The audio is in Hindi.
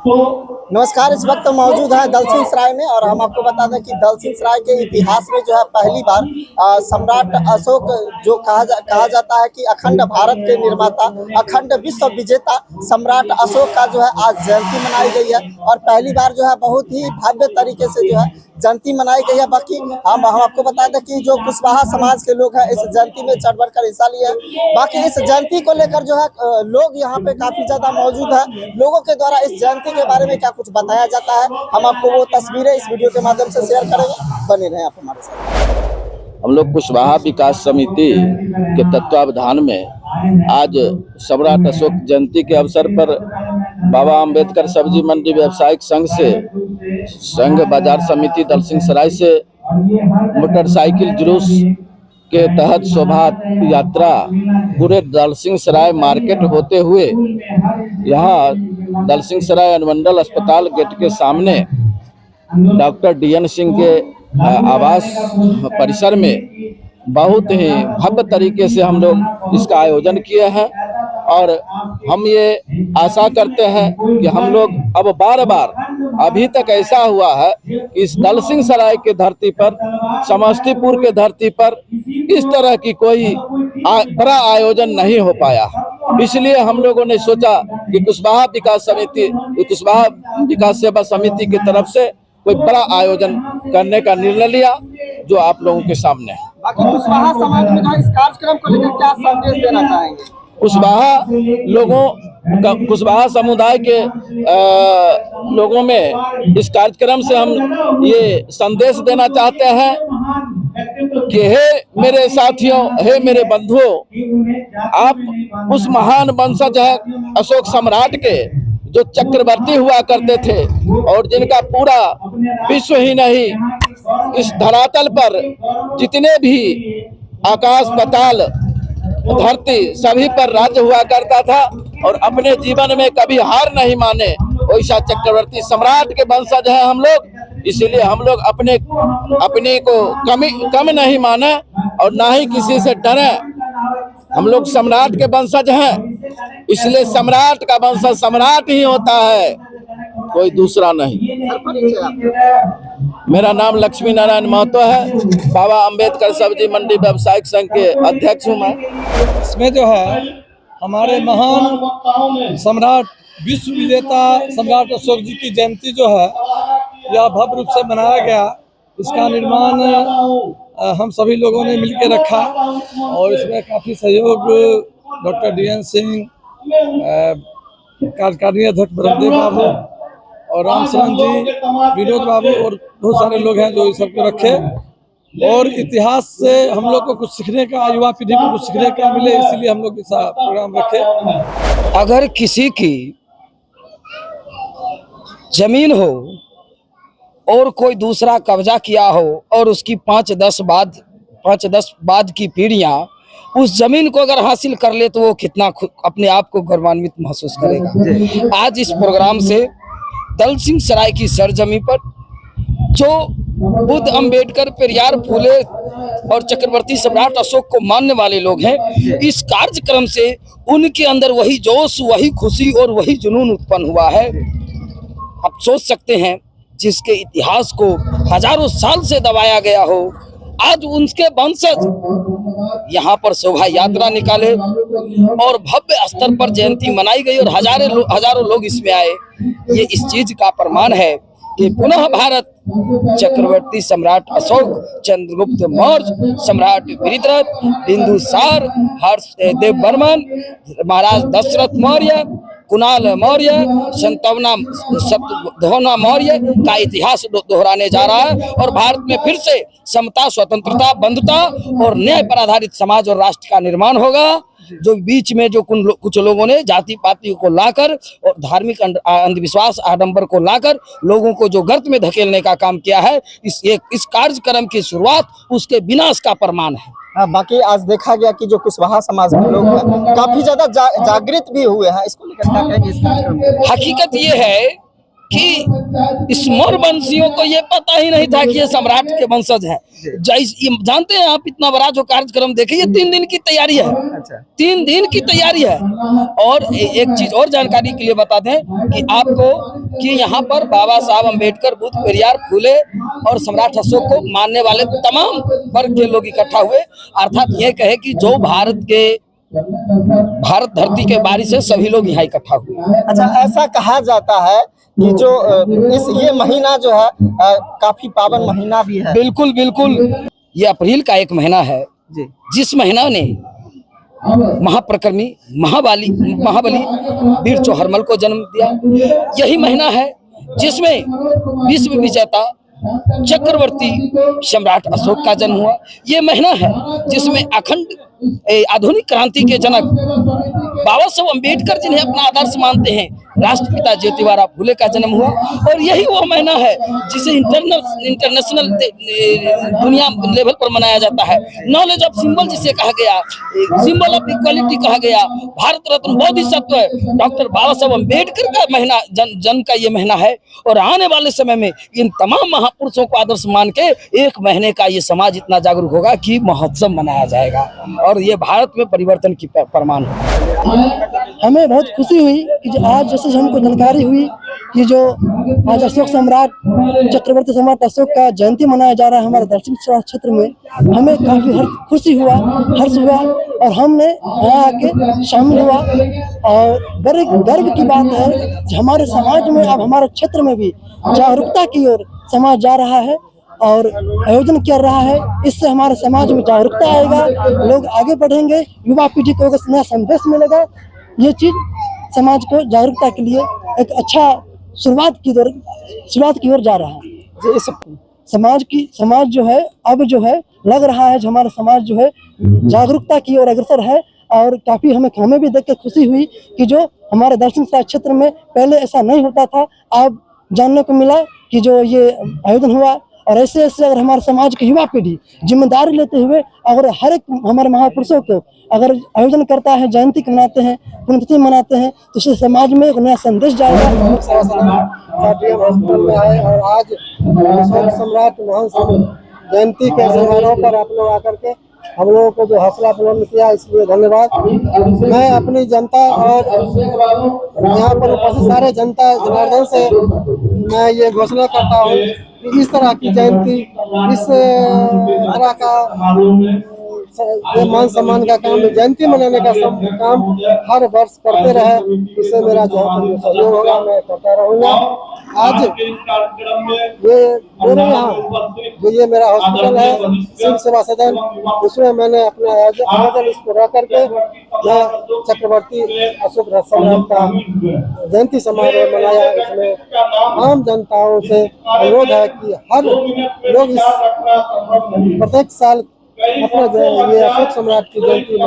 नमस्कार। इस वक्त मौजूद है दलसिंह सराय में और हम आपको बता दें कि दलसिंह सराय के इतिहास में जो है पहली बार सम्राट अशोक जो कहा जाता है कि अखंड भारत के निर्माता, अखंड विश्व विजेता सम्राट अशोक का जो है आज जयंती मनाई गई है और पहली बार जो है बहुत ही भव्य तरीके से जो है जयंती मनाई गई है। बाकी हम आपको बता दें कि जो कुशवाहा समाज के लोग हैं इस जयंती में चढ़ बढ़ कर हिस्सा लिए हैं। बाकी इस जयंती को लेकर जो है लोग यहाँ पे काफी ज्यादा मौजूद है। लोगों के द्वारा इस जयंती के बारे में क्या कुछ बताया जाता है, हम आपको वो तस्वीरें इस वीडियो के माध्यम से शेयर करेंगे। बने रहें आप हमारे साथ। हम लोग कुशवाहा विकास समिति के तत्वावधान में आज सम्राट अशोक जयंती के अवसर पर बाबा अंबेडकर सब्जी मंडी व्यवसायिक संघ से संघ बाजार समिति दलसिंह सराय से मोटरसाइकिल जुलूस के तहत शोभा यात्रा पूरे दलसिंह सराय मार्केट होते हुए यहाँ दलसिंह सराय अनुमंडल अस्पताल गेट के सामने डॉक्टर DN सिंह के आवास परिसर में बहुत ही भव्य तरीके से हम लोग इसका आयोजन किए हैं और हम ये आशा करते हैं कि हम लोग अब बार बार, अभी तक ऐसा हुआ है कि इस दलसिंह सराय के धरती पर, समस्तीपुर के धरती पर इस तरह की कोई बड़ा आयोजन नहीं हो पाया। इसलिए हम लोगों ने सोचा कि कुशवाहा विकास सेवा समिति की तरफ से कोई बड़ा आयोजन करने का निर्णय लिया जो आप लोगों के सामने है। बाकी कुशवाहा समाज में इस कार्यक्रम को लेकर क्या संदेश देना चाहेंगे? कुशवाहा समुदाय के लोगों में इस कार्यक्रम से हम ये संदेश देना चाहते हैं कि हे मेरे साथियों, हे मेरे बंधुओं, आप उस महान वंशज है अशोक सम्राट के जो चक्रवर्ती हुआ करते थे और जिनका पूरा विश्व ही नहीं इस धरातल पर जितने भी आकाश पाताल धरती सभी पर राज्य हुआ करता था और अपने जीवन में कभी हार नहीं माने, वैसा चक्रवर्ती सम्राट के वंशज हैं हम लोग। इसीलिए हम लोग अपने को कम नहीं माने और ना ही किसी से डरे। हम लोग सम्राट के वंशज हैं, इसलिए सम्राट का वंशज सम्राट ही होता है, कोई दूसरा नहीं। मेरा नाम लक्ष्मी नारायण महतो है, बाबा अंबेडकर सब्जी मंडी व्यवसायिक संघ के अध्यक्ष हूँ मैं। इसमें जो है हमारे महान सम्राट विश्व विजेता सम्राट अशोक जी की जयंती जो है यह भव्य रूप से मनाया गया। इसका निर्माण हम सभी लोगों ने मिलकर रखा और इसमें काफ़ी सहयोग डॉक्टर DN सिंह, कार्यकारिणी अध्यक्ष ब्रह्मदेव बाबू और रामचरण जी, विनोद बाबू और बहुत सारे लोग हैं जो इस सबको रखे और इतिहास से हम लोग को कुछ सीखने का, युवा पीढ़ी को कुछ सीखने का मिले, इसीलिए हम लोग ऐसा प्रोग्राम रखे। अगर किसी की जमीन हो और कोई दूसरा कब्जा किया हो और उसकी 5-10 बाद की पीढ़ियां उस जमीन को अगर हासिल कर ले तो वो कितना अपने आप को गौरवान्वित महसूस करेगा। आज इस प्रोग्राम से दलसिंह सराय की सरजमी पर जो बुद्ध, अंबेडकर, पेरियार, फूले और चक्रवर्ती सम्राट अशोक को मानने वाले लोग हैं, इस कार्यक्रम से उनके अंदर वही जोश, वही खुशी और वही जुनून उत्पन्न हुआ है। आप सोच सकते हैं जिसके इतिहास को हजारों साल से दबाया गया हो, आज उनके वंशज यहाँ पर शोभा यात्रा निकाले और भव्य स्तर पर जयंती मनाई गई और हजारों लोग इसमें आए। ये इस चीज का प्रमाण है कि पुनः भारत चक्रवर्ती सम्राट अशोक, चंद्रगुप्त मौर्य, सम्राट वृत्रथ, बिंदुसार, हर्षदेव बर्मन, महाराज दशरथ मौर्य, कुणाल मौर्य, शतधोना मौर्य का इतिहास दोहराने जा रहा है और भारत में फिर से समता, स्वतंत्रता, बंधुता और न्याय पर आधारित समाज और राष्ट्र का निर्माण होगा। जो बीच में जो कुछ लोगों ने जाति पाति को लाकर और धार्मिक अंधविश्वास, आडंबर को लाकर लोगों को जो गर्त में धकेलने का काम किया है, इस कार्यक्रम की शुरुआत उसके विनाश का प्रमाण है। बाकी आज देखा गया कि जो कुशवाहा समाज के लोग हैं काफी ज्यादा जागृत भी हुए हैं। इसको लेकर क्या कहेंगे इस कार्यक्रम में? हकीकत ये है कि इस मौर्य वंशियों को ये पता ही नहीं था कि ये सम्राट के वंशज हैं। जानते हैं आप, इतना बड़ा जो कार्यक्रम देखिए, 3 दिन की तैयारी है। 3 दिन की तैयारी है। और एक चीज और जानकारी के लिए बता दें कि आपको कि यहाँ पर बाबा साहब अम्बेडकर, बुद्ध, पेरियार, फूले और सम्राट अशोक को मानने वाले तमाम वर्ग के लोग इकट्ठा हुए। अर्थात ये कहे कि जो भारत धरती के बारिश से सभी लोग यहाँ इकट्ठा हुए। अच्छा, ऐसा कहा जाता है कि जो ये महीना जो है काफी पावन महीना भी है। बिल्कुल बिल्कुल, ये अप्रैल का एक महीना है जी। जिस महीना ने महाप्रकर्मी महाबली वीर चौहरमल को जन्म दिया। यही महीना है जिसमें विश्व विजेता चक्रवर्ती सम्राट अशोक का जन्म हुआ। ये महीना है जिसमें अखंड आधुनिक क्रांति के जनक बाबा साहब अम्बेडकर जिन्हें अपना आदर्श मानते हैं, राष्ट्रपिता ज्योतिबा फूले का जन्म हुआ। और यही वो महीना है जिसे इंटरनेशनल दुनिया लेवल पर मनाया जाता है। नॉलेज ऑफ सिंबल जिसे कहा गया, सिंबल ऑफ इक्वालिटी कहा गया, भारत रत्न बोधिसत्व डॉक्टर बाबा साहब अम्बेडकर का महीना, जन्म का ये महीना है। और आने वाले समय में इन तमाम महापुरुषों को आदर्श मान के एक महीने का ये समाज इतना जागरूक होगा कि महोत्सव मनाया जाएगा और ये भारत में परिवर्तन की प्रमाण है। हमें बहुत खुशी हुई कि जो आज जैसे हमको जानकारी हुई कि जो आज अशोक सम्राट चक्रवर्ती सम्राट अशोक का जयंती मनाया जा रहा है हमारे दक्षिण क्षेत्र में, हमें काफ़ी खुशी हुआ, हर्ष हुआ और हमने यहाँ आके शामिल हुआ। और बड़े गर्व की बात है कि हमारे समाज में, अब हमारे क्षेत्र में भी जागरूकता की ओर समाज जा रहा है और आयोजन कर रहा है। इससे हमारे समाज में जागरूकता आएगा, लोग आगे बढ़ेंगे, युवा पीढ़ी को एक नया संदेश मिलेगा। ये चीज़ समाज को जागरूकता के लिए एक अच्छा शुरुआत की ओर जा रहा है। ये सब समाज जो है अब जो है लग रहा है जो हमारा समाज जो है जागरूकता की ओर अग्रसर है। और काफ़ी हमें भी देख के खुशी हुई कि जो हमारे दक्षिण क्षेत्र में पहले ऐसा नहीं होता था, अब जानने को मिला कि जो ये आयोजन हुआ। और ऐसे अगर हमारे समाज की युवा पीढ़ी जिम्मेदारी लेते हुए अगर हर एक हमारे महापुरुषों को अगर आयोजन करता है, जयंती मनाते हैं, पुण्यतिथि मनाते हैं, तो इससे समाज में एक नया संदेश जाएगा। हॉस्पिटल में आए और आज अशोक सम्राट महान जयंती के समारोह पर आप लोग आकर के हम लोगों को जो हौसला बुलंद किया, इसलिए धन्यवाद। मैं अपनी जनता और यहाँ पर उपस्थित सारे जनता जनार्दन से मैं ये घोषणा करता हूँ कि इस तरह की जयंती, इस तरह का ये मान सम्मान का काम, जयंती मनाने का काम हर वर्ष करते रहे। इससे मेरा जो सहयोग होगा मैं करता रहूँगा। आज ये जो ये मेरा हॉस्पिटल है शिव सेवा सदन, उसमें मैंने अपना आयोजन इसको रह करके मैं चक्रवर्ती अशोक सम्राट का जयंती समारोह मनाया। इसमें आम जनताओं से अनुरोध है कि हर लोग इस प्रत्येक साल अपना ये अशोक सम्राट की जयंती